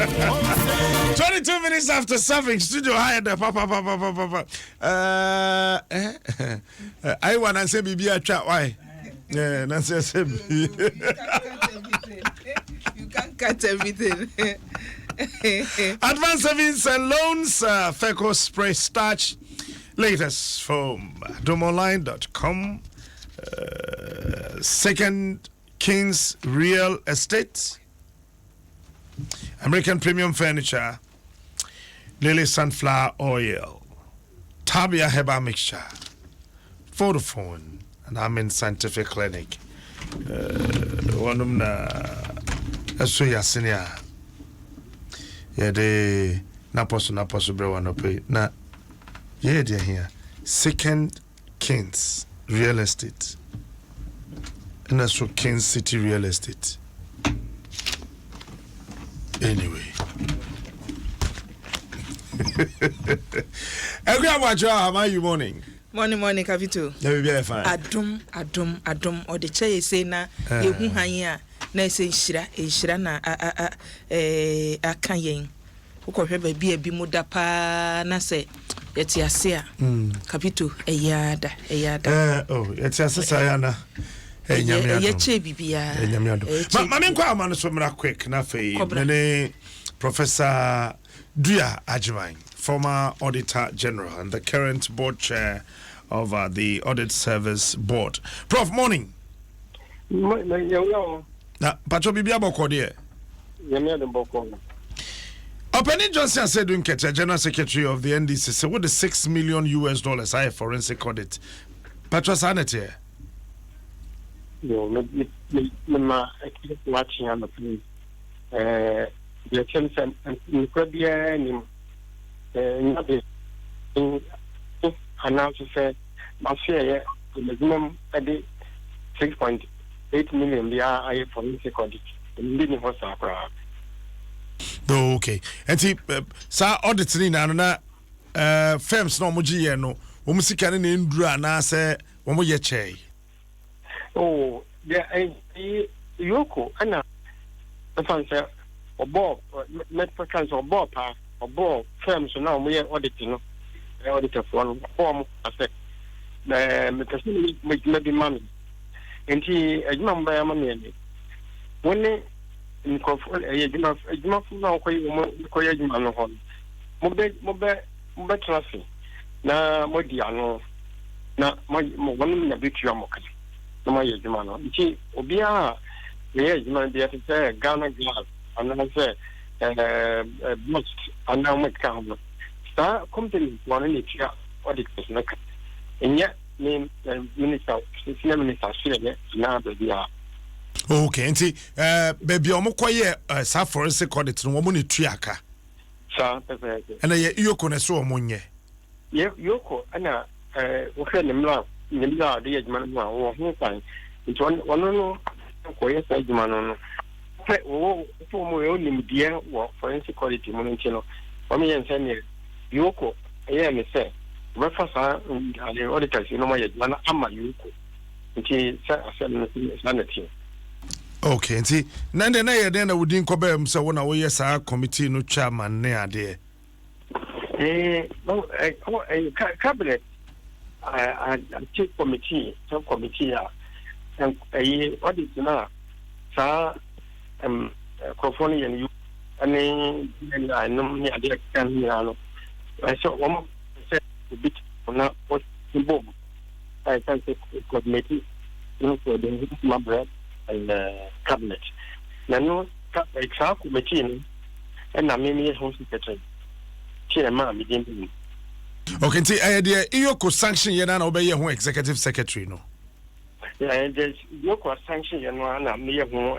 22 minutes after 7, studio higher the papa. I want to say be a chat. Why? Yeah, that's it. You can't cut everything. Advanced savings and loans, Feco spray starch, latest from adomonline.com. Second Kings Real Estate, American Premium Furniture, Lily Sunflower Oil, Tabia Herbal Mixture, Photophone, and I'm in Scientific Clinic. One of them, Asuya Senior. Yeah, they Naposo Brewer no pay. Na, yeah, they're here. Second Kings Real Estate. And that's for Kings City Real Estate. Anyway. How are you morning? Morning, Kavito. Let me be fine. Adom, or the chair say na, you hanya, na say shira na akayen. Uko be a bimudapa na say, yet yasia. Kavito, a yada. Oh, it's a sayana. Hey, Bibia. Mammy, I'm so quick, Nafe, Professor Dria Ajimine, former Auditor General and the current board chair of the Audit Service Board. Prof, morning. Now, Pacho Bibia Boko, dear. Opening Johnson said, doing General Secretary of the NDC, so what the $6 million I have forensic audit. Pacho Sanity. No, me watching on the police. The chance and Caribbean, nothing. Announced said, my share, the minimum at 6.8 million. The I for forensic audit. Leading was our okay. And see, sir, auditing na firms no muji no. Umusika ni indra na se womo ye che. Oh, yeah, Yoko, Anna, the fancy or Bob, medical or Bob, or Bob, firms, so now we are auditing, auditor for one form, I said, the maybe money. And he, a number of money. When they in control, a now, Mobile traffic. Now, my dear, no, now, my one a bit yamoka. No, my Jumano. She, Obia, yes, my dear, to say Ghana glass, and I say, most, and now my count. Star company, one in the chair, auditors, and yet, name Minister, Senior Minister, now the are. Okay, and see, baby, I'm quite a forensic audit, no woman in Triaka. Sir, and I Yoko and so among ye. Yoko, and Nimla, the Edman, or Hong it's one no quiet Edman. For only dear work forensic quality Monintino. For me and send Yoko, I say, reference the auditors, you know, my Edman, I'm a Yoko. And she said, sanity. Okay, and see, Nanda Naya then I would incobe so when I was a committee no chairman near there. No, a cabinet. I chief committee, subcommittee, and a audit now. Sir, California and you, and I know me at the can. I saw one said a bit on that what the bomb. I can say committee, you know, for the my bread and cabinet. Now, a committee, and I mean, home secretary. Chairman begin. Okay, see, Yoko sanction Yana obey your executive secretary, no? Yeah, there's Yoko sanction Yana, a mere home.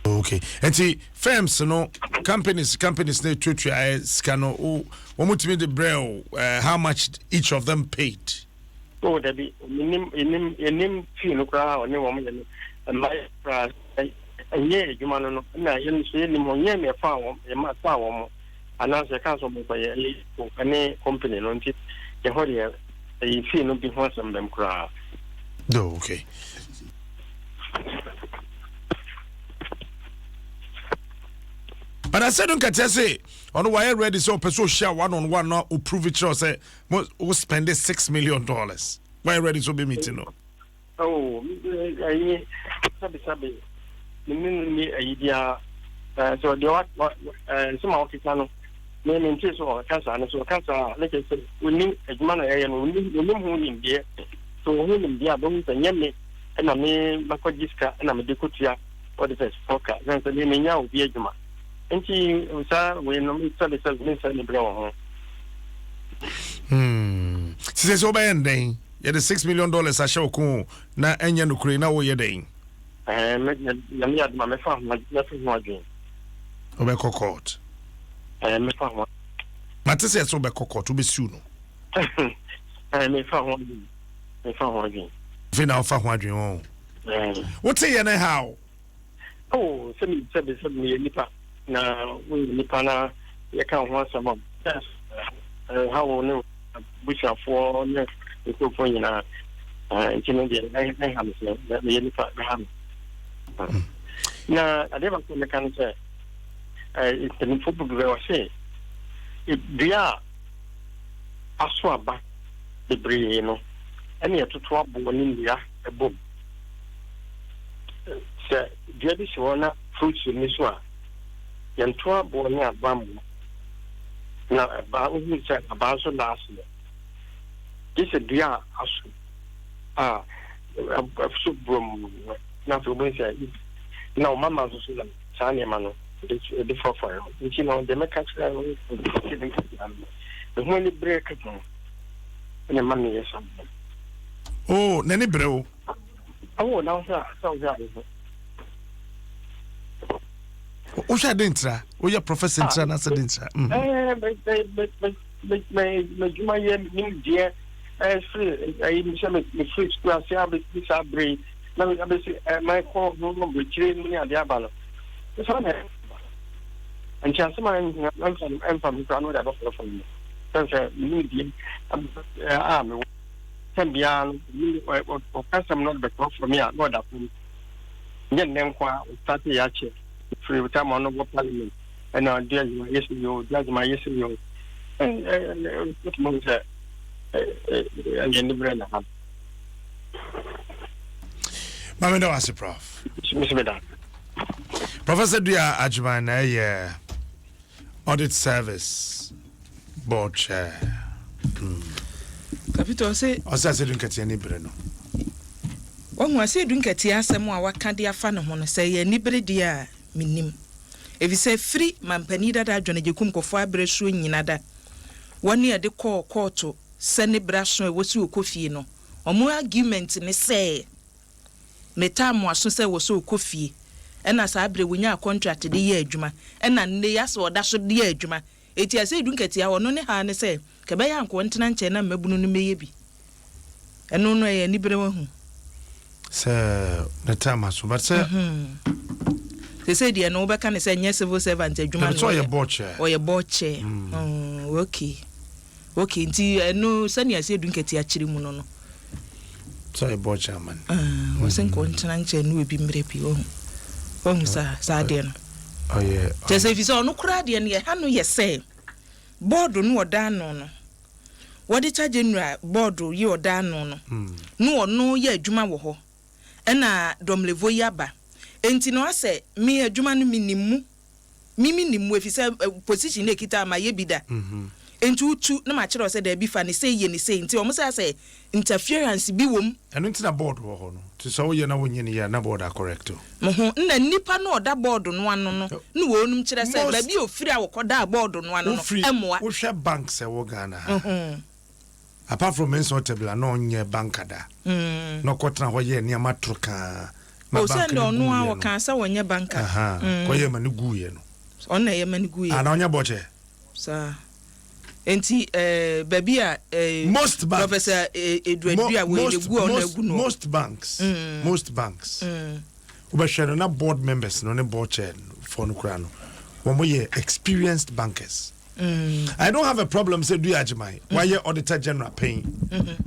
Okay, and see, firms, no companies, they try scano, what to me the braille, how much each of them paid. Oh, that be name fee no crowd, or no woman, and my price. And yeah, you man, and I didn't see any more near me a farm, a mad farm. Announce a council by a company, don't it? The whole year, a fee no be once on them crowd. Okay. But I said, don't get say, on why ready so person share one-on-one now who prove it or say, who spend $6 million. Why ready so be meeting? No? Oh, sabi. Me idea. So the what some of the me in case of cancer and so cancer. Like I said, we need a man and we need who in there. So who in there don't me and I mean Makojiska and I'm a decutia or the first forecast. Then the name now be a juma. And she was when service has been sent the blow. She says, over ending. Yeah, the $6 million I show cool. Na enya no kure na wo ye den. Me ad ma me fa ma dream. Obe court. Me fa ho. Mate say so be court be su no. Me fa ho dream. Me fa ho dream. Fina fa ho adwen o. What say na how? Oh, se me nipa na we nipa na ye kan ho asama. How no busha for no so for you na intino de I have so that me nipa have. Na adeba ko me kan say it's the football we say if dia aso aba bebre no ene etoto abo ni ndia ebom se dia bi se wona fruits ni so a yanto abo ni abam na ba uhu se aba so last year this is dia aso so brom na so be say na mama so la sane mano the for you know the mechanics the money break and money yes oh nani bro oh now sir o sha dentra o ya professor dentra na sa dentra but my nim dear free I me free school say have this break now I say my call no be train me and the abalo so na and chance man I'm from that from me so me me can be an or custom not the from me not that yen nem kwa start ya che free time on no parliament and now there you judge my yes you and what more say and the brand have Mama no ask prof Mr. Professor Dia Ajman audit service board chair Kapito say osa se dun kete ni bre no Won ase dun kete asem a waka de afa ne ho no say ye ni bre dia minim evi say free mampani dada adwene jekum kofo abre so nyina da woni e de court se ne braso e wosi okofie no omo argument ne say metamu aso say wo so okofie ena sa abre wonya contract de ye adwuma ena ne yase oda so de ye adwuma eti ase dun kete a wono ne ha ne say kebe ya nko ntena nche na mabunu no meye bi eno no ye ni bere wahu se na time so but say say dia no be kan say nye civil servant adwuma no o ye boche okay nti eno sani ase dun kete a kiri mu no so ye boche man wo sen ko ntena nche no bi mbre bi wahu sa de no oh yeah say fi so no kura de ne ye ha no ye say board no oda no wodi cha general board yi oda no no ye adwuma wo ho ena domlevo yaba enti no ase me adwuma no minimu minimu efise position na kita ma ye bida enti utu na ma kire se da bi fa ne say ye ne say enti o mo say interference bi wom eno enti na board wo ho no ti so ye na wonye ne ya na board are correct mo ho na nipa na oda board no ano no ne wo onum kire se ba bi ofiri awokoda board no ano no emoa wo hwe bank se wo Ghana apart from mention table no onye bankada no kotra ho ye ne amatroka o se ndo no a wo kan sa wonye banka ko ye mani guye no onna ye mani guye ana onye boche sa enti baby a most banks professor Edward we de gu ona gu no most banks ubashero na board members no ne board chair for no kra no wo ye experienced bankers I don't have a problem say do Ajimai why you auditor general paying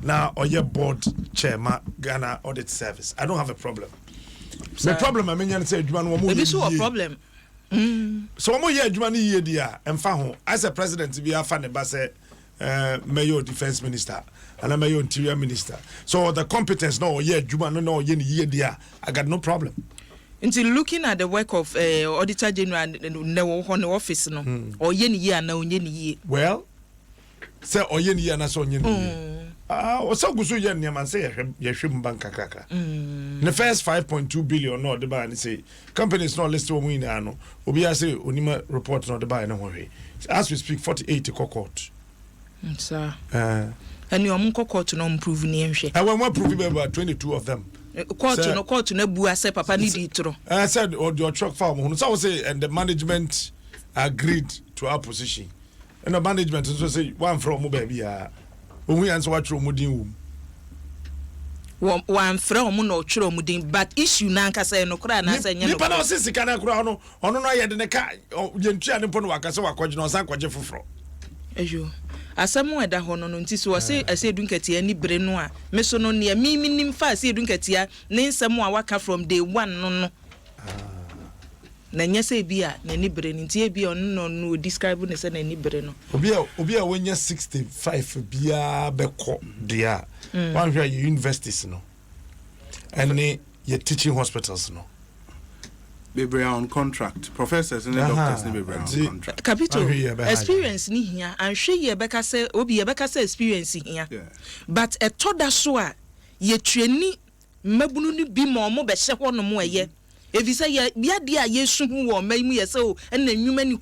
now or your board chairman Ghana audit service I don't have a problem the problem I mean say do one maybe so a problem So omo ye adwuma ni ye dia emfa ho as a president bi afa ne ba say mayor defense minister and mayor interior minister. So the competence no ye adwuma no ye ni ye dia I got no problem. Until looking at the work of Auditor General no office no or ye ni ye na onye ni ye. Well, say oye ni ye na so onye ni ye. So go so ye man say ye hwem bank kakra. The first 5.2 billion no the buy and say companies not listed o mu ina no obi a say onima report no the buy na ho hwe. As we speak 48 court. Sir. And you am court no improve ni enhwe. And when prove about 22 of them. Court no bu ase papa ni di tro. I said your truck farm. So I say and the management agreed to our position. And the management so say one from baby when we answer what you mudin one from no tro mudin but issue na nka say no kra na say nya no. Nipa na sisi kana kra no ono na ye de ne ka yentua ne po no wakase wakwaje no san kwaje foforo. Ejo asemu eda ho no nti so wase ase dunketia ni bre no a me so no ne mi nim fa ase dunketia ne nsemu a waka from day 1 no na nyese bia na ni bre nti e bia no no describe ne se na ni bre no obi a wonya 65 bia beko dia one where you universities no and your teaching hospitals no be on contract professors and doctors be on contract capital experience ni hia anhwe ye beka se obi ye beka se experience hia but e toda so a ye twani mabunu ni bi mo be hye ho no mo eye evisa ye bia dia yesu hu wo mayimu ye se o na nwuma ni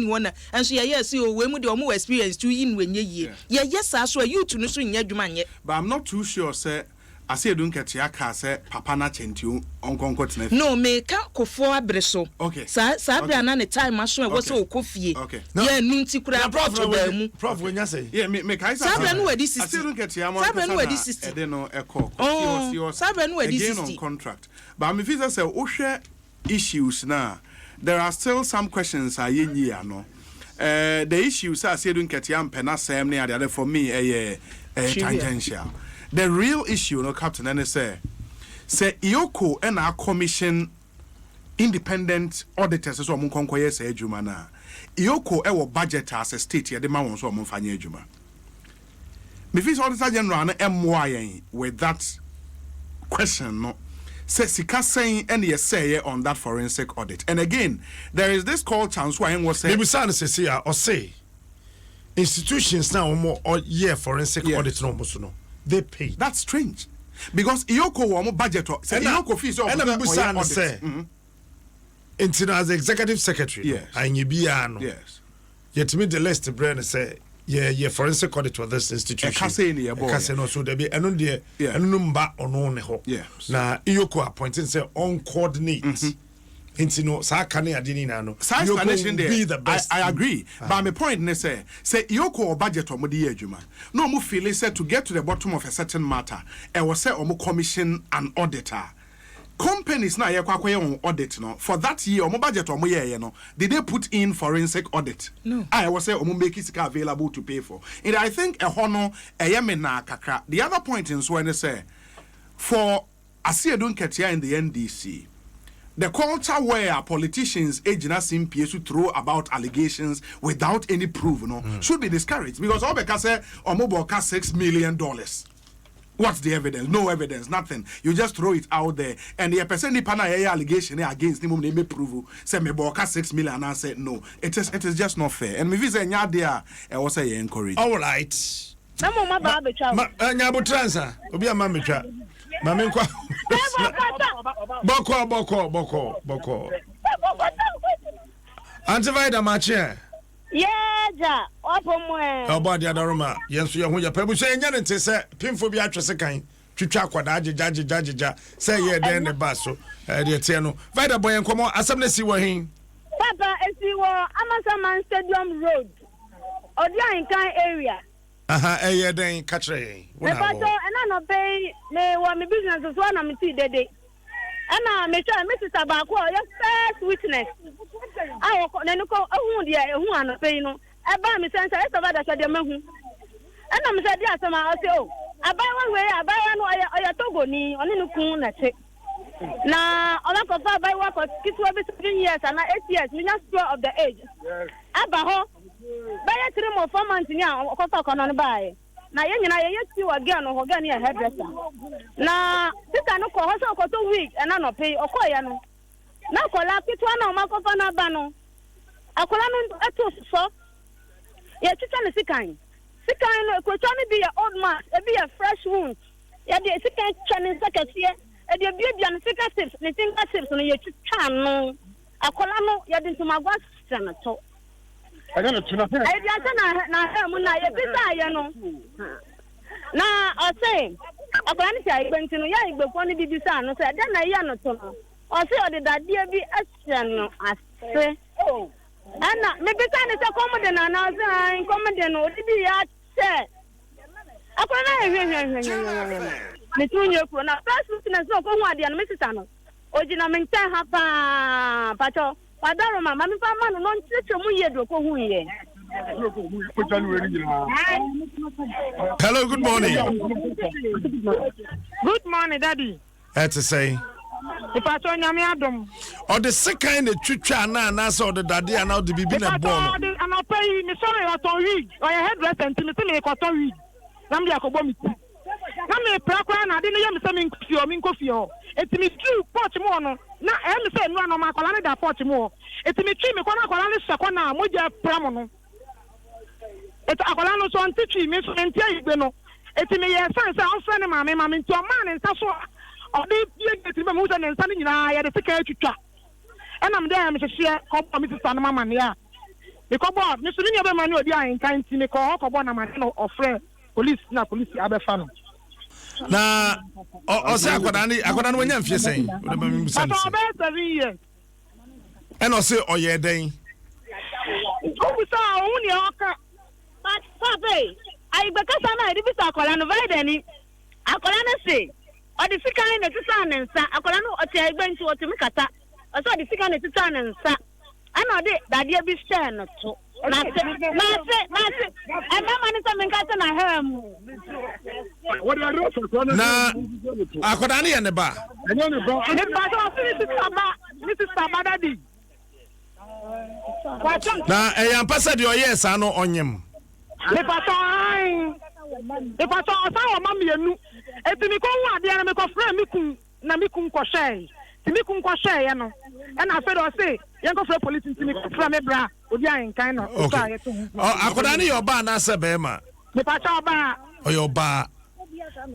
ho na enso ye se o we mu de o mo experience to yin wenye ye yes so a youth no so nya dwuma nye but I'm not too sure say I say don't get ya ka say papa na chentiu onkonko tena. No me ka kofo abreso. Okay. Sa bra na ne time aso e wo so okofie. Yeah nunti kura prof mu. Prof when you say. Yeah me kai sa bra no wadi 60. I say don't get ya mo. Sa bra no wadi 60. E dey no ekọ. Sa bra no wadi 60. Again on contract. But me feel say o hwe issues na there are still some questions are yenyi ano. The issues I say don't get ya mpena sem ne ade for me tangential. The real issue, no Captain, and say Ioko and our commission independent auditors so mun konkoye say adwuma na Ioko e budget as a state here the man so mun fanye adwuma. Me feel auditor general na MY with that question no say sika saying and you say on that forensic audit. And again, there is this call chance why was say maybe say or say institutions now more year forensic audit no musuno. They pay. That's strange. Because Ioko wa mo budget say Ioko fees of and say as executive secretary yes. And you be ano. Yes. Yet me the list brand say yeah forensic audit for this institution. No so there be eno de eno mba ono ne ho. Yes. Na Ioko appointing say on coordinate. No, so can no. Explanation there. Be the best. I agree. But my point is say Ioko or budget or modi ejuma. No mo feel say to get to the bottom of a certain matter. I was say omo commission an auditor. Companies na yakwakoye on audit no. For that year omo budget omo ye no. Did they put in forensic audit? No. I was say omo make it available to pay for. And I think a hono me na kakra. The other point is when they say for Asiedun Ketia in the NDC. The culture where politicians agency to throw about allegations without any proof should be discouraged because Obeka say Omoboka $6 million. What's the evidence? No evidence, nothing. You just throw it out there. And the person nipa na allegation against him they may prove say me boka $6 million and I said no. It is just not fair. And me visa nya there I was say encourage. All right. Mama ba be twa. Nyabo transa. Obi ama me twa. Mame kwa boko Antivida mache ja opomwe obo dia daroma yenso ye ho ya pabu so enya ne nte se pimfo bi atwese kan twitwa akwada agyeja se ye den ne baso de tie no vida boy enkomo asem na si wo hin papa esi wo Amasaman Stadium Road Odian kan area ye den katre wona wo na no pay me wa me business so na me ti dede ana me sha me sister ba ko your first witness awo ko ne ko ehun dia ehun ana pay no e ba me sense e so ba da so de mahu ana me say dia asema o se o abai wa we abai wa no oya togo ni oni no kun na che Na Olakofa by work of Kitwa 7 years and 8 years, Minister of the age. Abaho, by a 3 or 4 months now, Okofa on by. Na yenye na yeye ti wa gya no ho gya ne hairdresser na sika no ko ho so ko 2 weeks and no pay okoya no na kola kitwa na makofa na ba no akola no eto so ye tita ne sikan no ko twa ne bi ya old man e bi ya fresh wound ya de sikan chane sakatie e de bia ne sika tips ne tinga tips no ye twa no akola no ya de ntuma gwa sana to I don't know. I just na mu na ye bisa ye no. Na o say, akwani ti ayi no ya igbefo ni bibisa no say den na ya no to no. O say o de dadie bi asia no ase. Ana me bisa ni say komode na na say komode no odi bi ya che. Akwani na ni tunye ko na first witness no ko hu ade no me sisa no. Ojina me ntan ha pa pacho. Adom mama mi fa ma no ncheche mu ye do ko hu ye. Hello, good morning. Good morning, Daddy. Had to say. If I told you Adom. Or the second chucha na so the daddy and now the bibi na born. And I'll pay you me sorry or to wig or your headdress and to me ko to wig. Zambia ko bomi. Na me prakwa na de no yam say min kofi o. Etimi true porch mo no. Na em say no no ma kola ne da porch mo. Etimi twi me kola kola ne sekwa na moja pram no. Et akola no so antitwi me so entia igbe no. Etimi ye sense on friend ma me nti o ma ne nta so odi ye etimi me so ne nsa ne nyina ya de sika atwitwa. Enam de am hye ko mi sister no mama ne ya. Me ko bo me so ne be ma ne odi an kan ti me ko ko bo na ma no ofre police abefa no. Na o say akwada no wanya mfie sen o de ba mi sense. But about 7 years. And o say oye den. Ko bisa o ni aka. But pape, I bekasa na di bisa akola no very deni. Akola na say, o di fika na tisa na nsa, akola no o te egbe nti o te mi kata. O so di fika na tisa na nsa. Ana o de dadie bi share no to. Na se and that man is something kata na hem. Na akwada ne ye ne ba. Ne ba so Mrs. Sabadadi. Na eyampasa de oye sa no onyem. Le paton sa o ma mienu. Etimi ko hu ade na me ko fra mi kun ko share. Timi kun ko share ye no. E na fe do say yen ko fra police timi ko fra me bra odi an kan no. Okay. Akwada ne yo ba na se be ma. Le paton ba. Oyo ba.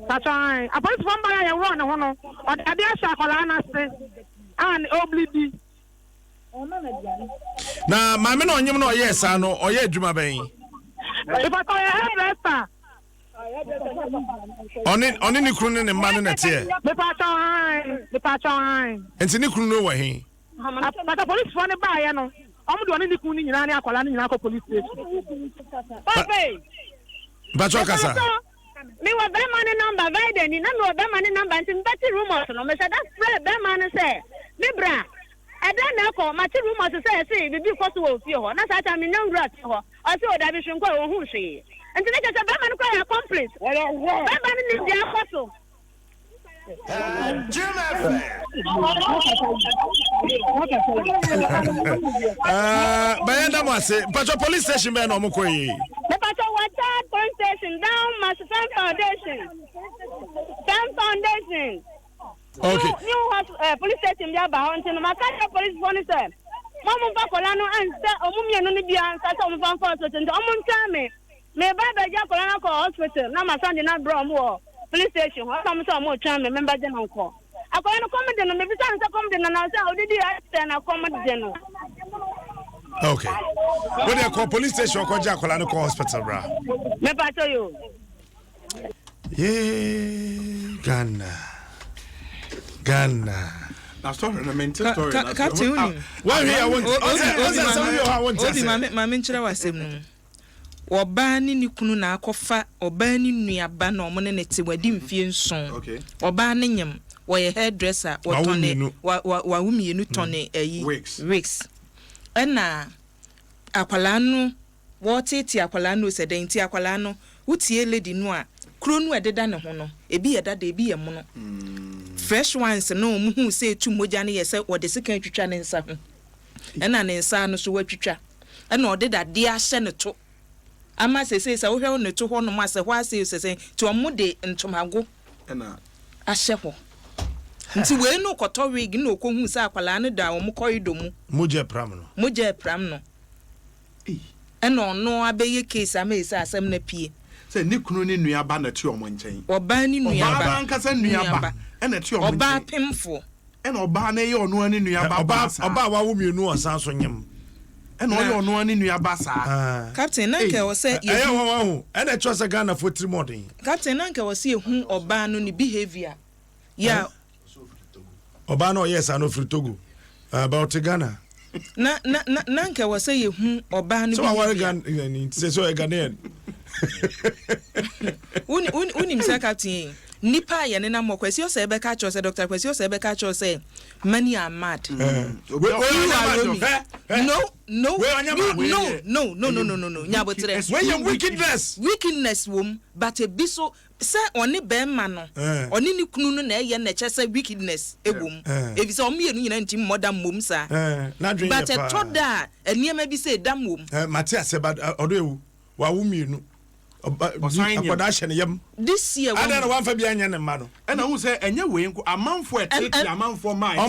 Paton. Apolice from ba ya wo no ho no. O de ade asha akola na se. An oblidi. Na mame no onyem no oye sa no oye adwuma ben. If I call a hairdresser. Oni ni kunu ne mma no na tie. The patron. Enti ni kunu no wa he. But the police for the buy no. Omo do ni kunu nyina na akola ni nyina ko police station. Pape. Bacho kasa. Me wa be man number by then na me wa be man number nti better rumors no me say that friend be man say me bra. I don't know, my two rumors say, bibi ko so ofie ho. Na sa ta me no rat ho. O se o da bi hwenko o hu hwe. Enti ne kese be man ko ya complete. Be man ni dia koso. Bayanda mo ase, Pacho police station be no mo koyi. The Pacho water police station down Master Foundation. Okay. New police station bia ba hunting no makanya police phone say. Mama fa kola no ansa omumie no bia ansa so omfa fa so tento omunta me ba ba ja kola na ko hospital na masande na bro mo police station ho am so mo twa me member je no ko akoya no comedy no me bi san sa comedy na say odidi actor na comedy no. Okay. When they call police station ko ja kola no ko hospital bra. Me pa to you. Yeah, Ghana. Now story na mental story. Captain. Why here I want. Odi mama nchira wasem no. Oba ni kunu na akofa oba ni nuaba na omo ne nete wadi mfie nson. Okay. Oba ne nyem wo ye hairdresser wo tone wa wumienu tone ayi wigs. Ena akwala no wo tete akwala no sedenti akwala no wutie lady no a kro no ededa ne ho no ebi yedada ebi ye mo no fresh ones no mu say tu moja ne yese wo de sika twitwa ne nsa ho ena ne nsa no so watwitwa ena ode da de ahye ne to ama sese sa wo hwe ne to ho no ma se ho ase sese ti o mu de ntomago ena ahye ho nti we no koto wig no ko hu sa akwala ne da wo mu koido mu moje pram no ena ono abeye case ama isa asem na pie se ni kunu ni nuaba na ti omo nchen oba ni nuaba oba nkasa nuaba ena ti omo nchen oba pemfo ena oba na ye ono ani nuaba oba wa wo mienu osan so nyem ena oye ono ani nuaba sa captain nanke wo se ye ho ena cho se Ghana for 3 modern captain nanke wo se hu oba no ni behavior ya oba no yes ano free Togo about Ghana nanke wo se hu oba no so wa Ghana ni se so Ghanaian uni msa captain nipa ye ne na mokwesi o se be ka cho se doctor kwesi o se be ka cho se many are mad no nyabotre when you wickedness wom but e bi so se oni be ma no oni ni kunu no na ye na che se wickedness ewom e bi se o mienu nyina ntim modern mom sa but e toda eniema bi se dam wom Matia se bad odo ewu wa wo mienu akoda hye ne yam this year ada na wan fa bia nya ne ma no ena hu se enye we nko amanfo etete amanfo mai o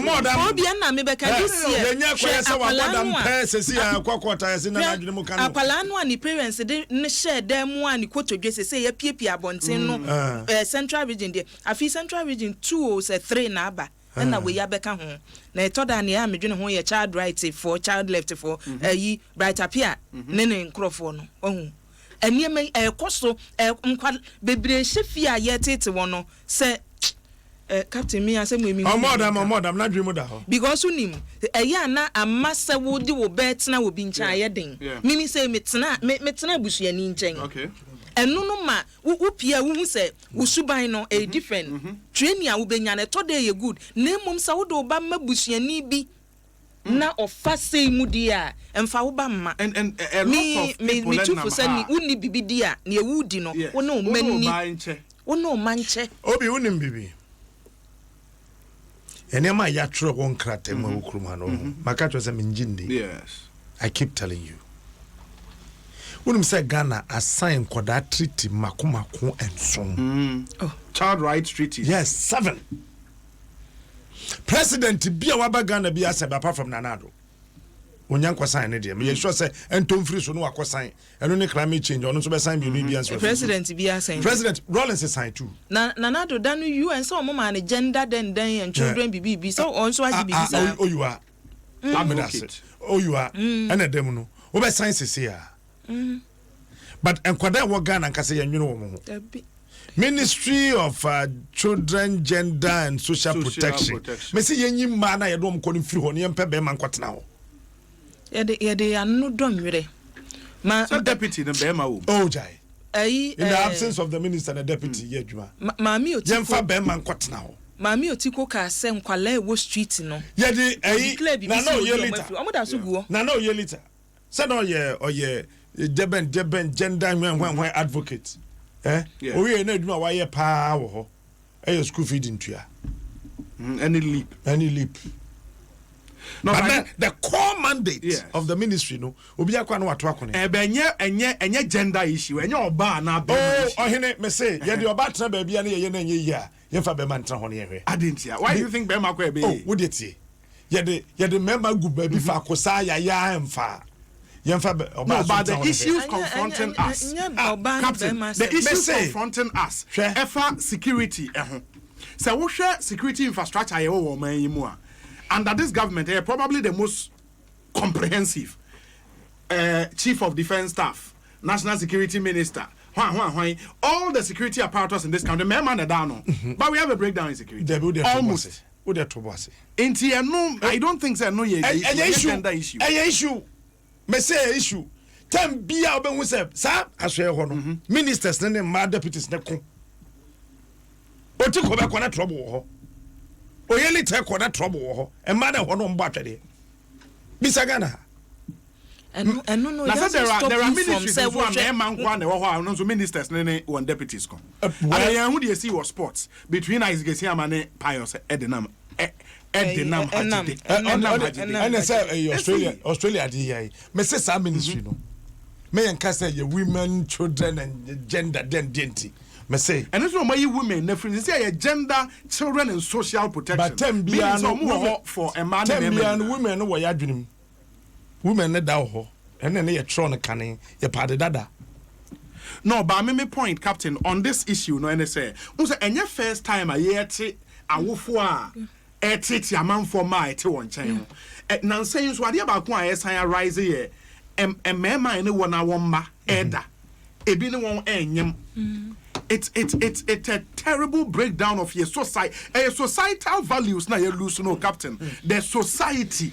bia na me be ka this year yenya kwese wa bodam pe sesi akokota yesi na adwene mu kan akwala no ani parents de ne share dem mu ani kotodwe sese ya piepie abonten no central region de afi central region 2 o se 3 na aba na we ya beka ho na etoda na ya medwene ho ye child right for child left for yi bright appear ne nkrofo no ohun enieme ekoso nkwa bebre hyefi a yetete wono se captain me asem we mi modam na dwimu da ho because unim eya na amase wo di wo betena wo bi ncha yeden mimi say metena busuani nchen okay enu no ma wo pia wo hu se wo suban no e different training a wo benya na to dey good na mom sa wo do ba ma busuani bi na ofa sei mu dia emfa wo ba ma and a lot of people me chufu say ni uni bibi dia na ewudi no wo na o manni wo na o manche obi unim bibi enema ya tro won krate ma okruma no maka to say menjinde yes I keep telling you unim say Ghana assign koda treaty makomako enson child rights treaty yes 7 president bia waba Ghana bia say apart from Nanado onyanko sign ne de me sure say entom free so no akosign eno ne climate change ono so be sign bi no bia so president bia sign president Rollins sign too Nanado danu UN so mo man gender den and children bibi so on so agi bibi sa oh you are advocate oh you are ena dem no wo be sign sese a but enkwada wo Ghana nkase yanwene wo mo Ministry of Children, Gender and Social Protection. Me say yenyi ma na ye do mko ni free ho ne yempe be man kwatena ho. Ye de anu dom were. Ma so deputy the be ma wo. Oh jai. In the absence of the minister and the deputy ye adwuma. Ma mi otiko. Yemfa be man kwatena ho. Ma mi otiko ka se nkwala e wo street no. Ye de na no ye liter. Omo da so guo. Na no ye liter. Say no ye deben gender when advocate. We na adwuma wa ye pa wo ho. E school feeding tua. Any leap. No, but the core mandate of the ministry no obi akwa na wato akone. Enye gender issue. Enye oba na be. Oh, ohene me say ye de oba tena ba bia na ye na nye yi a ye fa be man tena ho na ye hwe. Adentia. Why do you think be ma kwa be? Oh, wo de tie. Ye de member gu ba bi fa kosa ya emfa. No, but the issues confronting us, Captain, the issues confronting us, ever security, so we share security infrastructure under this government, probably the most comprehensive chief of defense staff, national security minister, all the security apparatus in this country, but we have a breakdown in security. Almost. I don't think so. No, issue. Me say issue time bia obenhu se sa aswe ho no ministers ne ma deputies ne ko oti ko be ko na trouble ho oyeli te ko na trouble ho e ma na ho no mbo atwede bisa Ghana and no, Now, there are ministries from who are ministers and one deputies. And who do you see was sports between Isaac Siam and Pius Edenam. And I say Australia DI. Mrs. Ministry no. May and cast your women, children, and gender identity. Me say, and it's not my women. The say gender, children, and social protection. But 10 billion for a man 10 billion women who are dreaming. Women let down and then they tron a canning, your party dada. No, but I mean, point, Captain, on this issue, no, and say, and your first time a year, a woof. Etit ya man for my to one chain. Nan saying so about one as I rise here. Mema any one I want ma eda. Ebino won enyem. It's a terrible breakdown of your society. Societal values now you lose no captain. The society.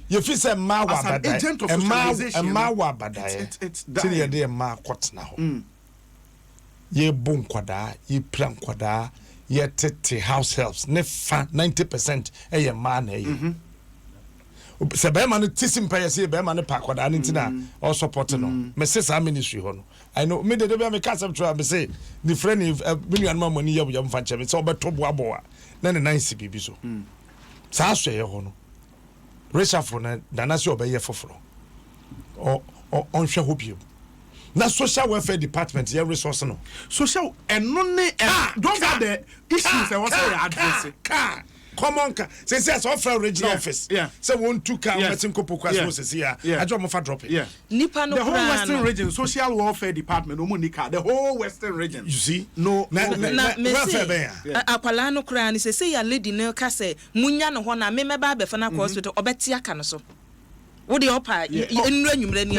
You feel say ma wa badai. Agent of socialization. Ma wa badai. It's that. Till you ma kwat na ho. Ye bon kwada, ye plan kwada. Yet house helps ne fa 90% a man eh se be man tisim pa yesi be man pa kwada ntina or support no me say sa ministry ho no I know me de be me cast up try me say the friend if million money yam fa che me say obeto boa na ne nice bibi so sa so ye ho no resha for na dana se obeye foforo o on hwe ho bio na social welfare department your resource no social and none those are the issues that was addressing common car say offer regional office say one two car meeting kopo kwaso say here ajo mo fa drop it nipa no the whole western region social welfare department omunika the whole western region you see no welfare be akwala no kra ni say ya lady no ka say munya no ho na me meba be fa na hospital obeti aka no so what the upper enura nwumre ni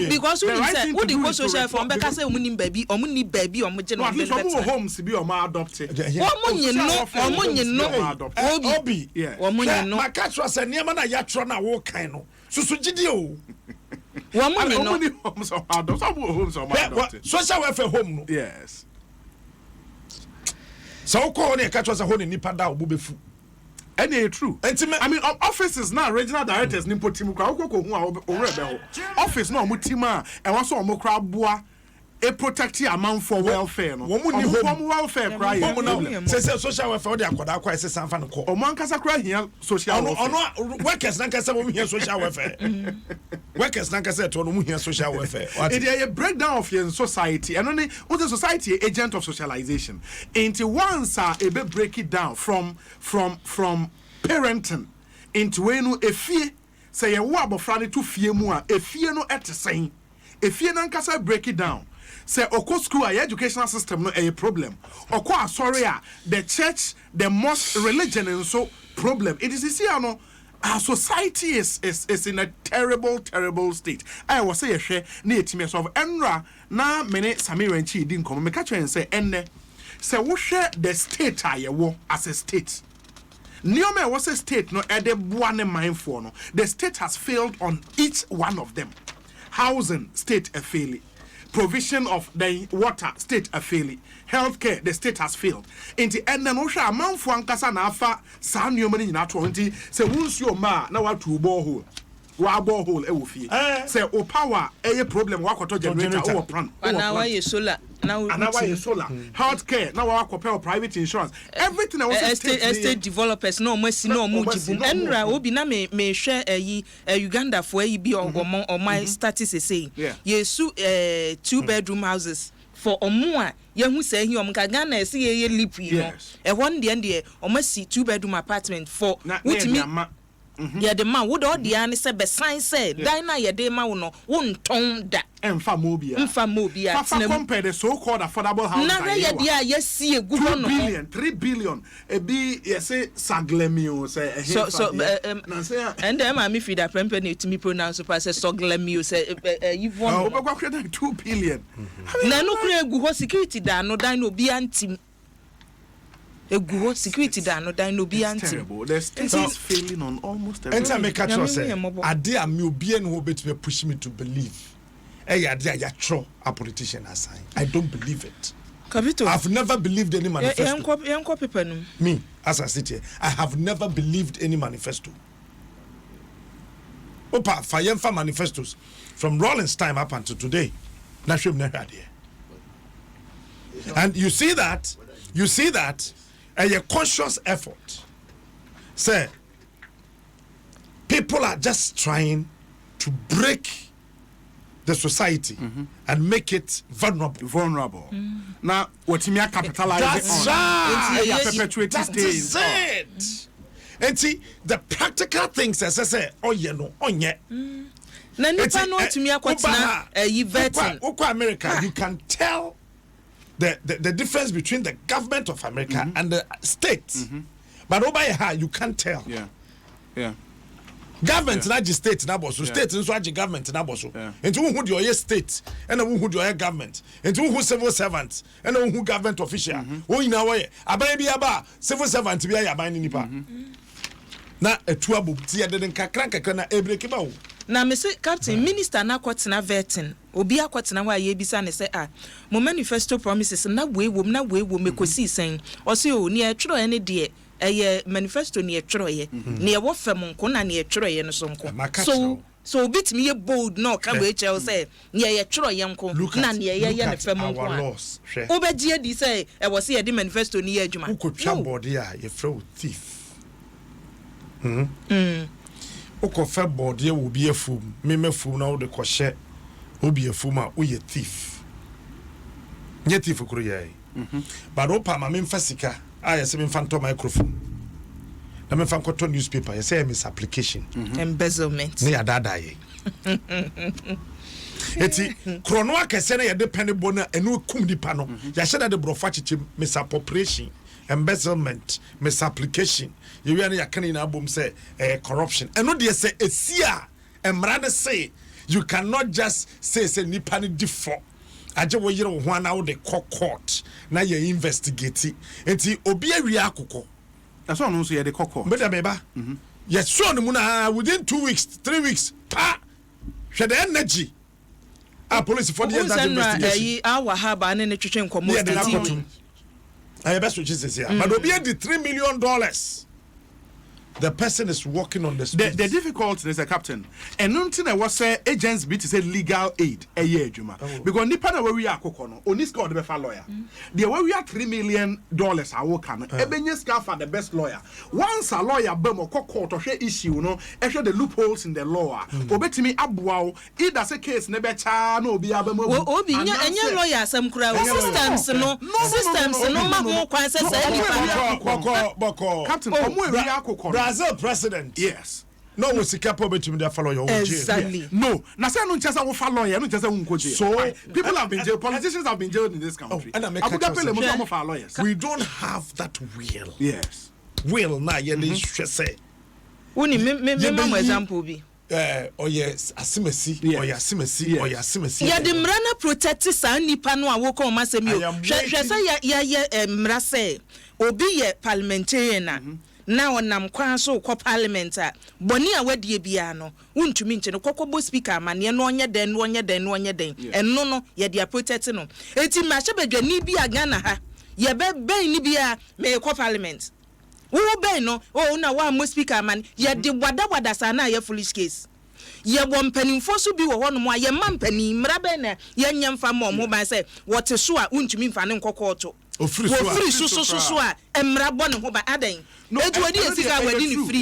because we say what the social form be ka say omuni baby omuni baby omje no be homes be o ma adopt omunye no obi omunye no maka tro say niam na ya tro na wo kan no susu gidi o omunye no homes o adopt homes o ma adopt social welfare home no yes so ko ne ka tro say ho ne nipa da obubefu. Any true. I mean, offices now, regional directors, Nimpo Timuka, office no mutima, and also Mokrabua, a protective amount for welfare. No, woman welfare cry. Say social welfare, they are quite a San Fan. Or Mancasa cry here, social workers, Nancasa here, social welfare. Workers, Nancasa, to here, social welfare. It is a breakdown of your society, and only what the society agent of socialization. Into once a bit break it down from parenting into when a fear say a wab friday to fear more a fear no at the same a fear nankasa break it down say oko school educational system no a problem oko sorry the church the mosque religion and so problem it is here no our society is in a terrible state. I was say share na etime so enra na mene Samira nchi di nkomo me ka twen say enne say wo share the state ayewo as a state. Niome was a state no ede buane mindful no. The state has failed on each one of them. Housing, state a failure. Provision of the water, state a failure. Healthcare, the state has failed. Inti ene no sha manfo ankasa na afa sa nioma ni na to nti se wunsuo ma na watu borehole. Wa borehole e wo fie. Say o power e problem wa koto generator o plan. Na wa ye solar. Now solar, healthcare, now I compare private insurance, everything I was estate developers no more no more jibum enra obi na me share Uganda for e bi or my status is saying yesu 2-bedroom houses for omo a yehu say hi omka Ghana ese ye lip you know e won de omo si 2-bedroom apartment for wutimi yeah, the man would all the answer be sign said, Dina, ya de ma no, won't tone that. Enfa mobia. Compare the so-called affordable house. Now, yes, see a good 3 billion. A be, yes, Saglemio, say, and then I feed a company to me pronounce as a Soglemio, say, you've won 2 billion. No, no, security down, no dino be anti. A good security down, no dino be anti. The state is failing on almost everything. And I make a say, I dare me be and who bet me push me to believe. I dare a politician assign. I don't believe it. I've never believed any manifesto. Me, as I sit here, I have never believed any manifesto. Opa Fayemfa manifestos from Rollins time up until today. And you see that a conscious effort. Say people are just trying to break the society and make it vulnerable. Now, what you capitalize that's on? right. That is it. And see, the practical things, as I say, oh, you know, oh, yeah. Na nipa no atumi akwatena vetting. America, you can tell the difference between the government of America and the states. But over here, you can't tell. Yeah. Government not just state na boso, state nso age government na boso. Enti who do your state and who do your government. Enti who civil servant and who government official. Wo ina wo ye aban bi aba civil servant bi aban ni nipa. Na etu abobti ya de nkakra na ebreki ba wo. Na me say captain minister na kwatena vetting obi akwatena wa ye bisa ne say mo manifesto promises na we wom mekosi sen o say o ni e tworo ene de manifesto ni e tworo ye ne e wo fam nko na ne e tworo ye no so nko so bitimi ye bold no ka we che o say ne ye tworo ye nko na ne ye ne fam nko obegie di say e wo say ye di manifesto ni ye adwuma ukotwa board ya ye fro thief Oko fe body will be a fool, me fool now the crochet will be a fuma, we a thief. Yet thief for Korea. But opa my main fasika, I am seven phantom microphone. The man from newspaper, I say miss application. Embezzlement. Near dada ye. Eti Kronoa Cassena, a dependent bona, and no cum di pano. Yashada the brofachi misappropriation. Embezzlement, misapplication. You are a canning album say corruption. And what they say is here, and rather say you cannot just say nipani default. I just want you one out the court. Now you investigate it. Eti obia riakoko. That's what I'm saying. The coco. Better beba. Yes, so the within 2 weeks, 3 weeks. Pa. Share the energy. Police for the investigation. Our harbor and the church and I best which is here. But obia the $3 million. The person is walking on the street. The difficulty is a captain. And nothing I was say agents be to say legal aid a year, Juma. Because nipa na where we are kokono, only score the best lawyer. The where we are $3 million I work on. Ebenye for the best lawyer. Once a lawyer bemo court or share issue, no, show the loopholes in the law. Obeti me abuao. Either say case nebe cha no be abemo. Obi nya lawyer some crowd systems no ma ho kwan say boko. Captain, we are kokono. Brazil president. Yes. No, we see capable between their follow your exactly. No. Now say no chance will follow you, no chance will go jail. So people have been jailed, politicians have been jailed in this country. And we don't have that will. Yes. Will na ye dey say. Uni me example bi. Oh yes, asimesi, oh yeah, asimesi, oh yeah, asimesi. Ya de mrana protect sa nipa no awoko o masemi o. Hwe say ya mra say obi ye parliamentarian na onam kwan so ko parliament a boni a wadie bia no untumi nche no kokko speaker amane no onye den enno no ye dia protect no enti ma hyebadwani bia Ghana ha ye be ni bia me ko parliament wo be no o na wa mo speaker amane ye de wada sa na ye foolish case ye bo mpanimfo so bi wo ho no mo ye mampani mra be na ye nyamfa mo mo ban say what so a untumi mfa ne nkokko to ofri so a emra bo ne ho ba adan etu wadi esika wadi ni free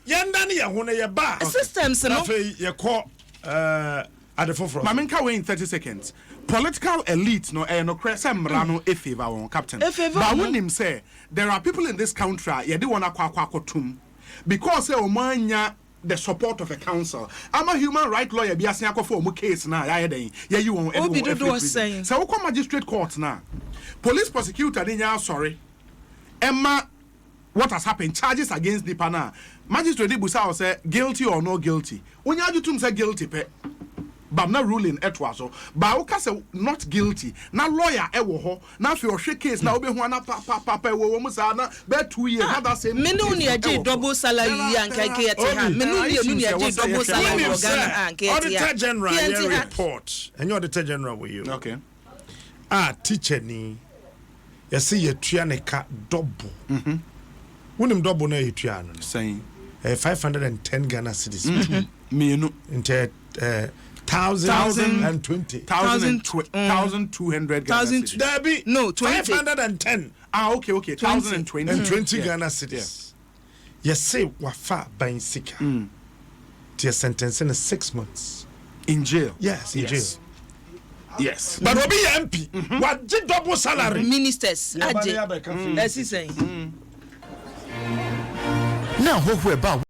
ye nda ne ye ho ne ye ba systems no ye call adefofro Mamenka wait in 30 seconds. Political elite no no cresa mra no e favor one captain. But when him say there are people in this country ye dey wanna kwakotum because say omanya the support of a council. I'm a human right lawyer be asin akofo omu case na ya den ye yi won every saying so we come magistrate court na police prosecutor dey nya sorry Emma what has happened charges against the pana magistrate dey busa say guilty or no guilty onya ajutum say guilty pe but na ruling etwaso ba wo ka say not guilty na lawyer e wo ho na fe o hwe case na obe hu na papa wo mu sa na be 2 years na that same me no ni aje double salary anka ke yete ha me no ni aje double salary Ghana anka yete auditor general report and you auditor general with you okay teacher ni you see you tua ne ka double wonim double na you tua no saying 510 Ghana cedis. Menu. Into 1,020. 1,200 Ghana cedis. There be no 20. 510. Okay. 1,020. And 20 Ghana cedis. Yes, say wafa buying sika. To sentence in 6 months in jail. Yes, in jail. Yes. But will be MP. What did double salary? Ministers. That's saying. Now, who about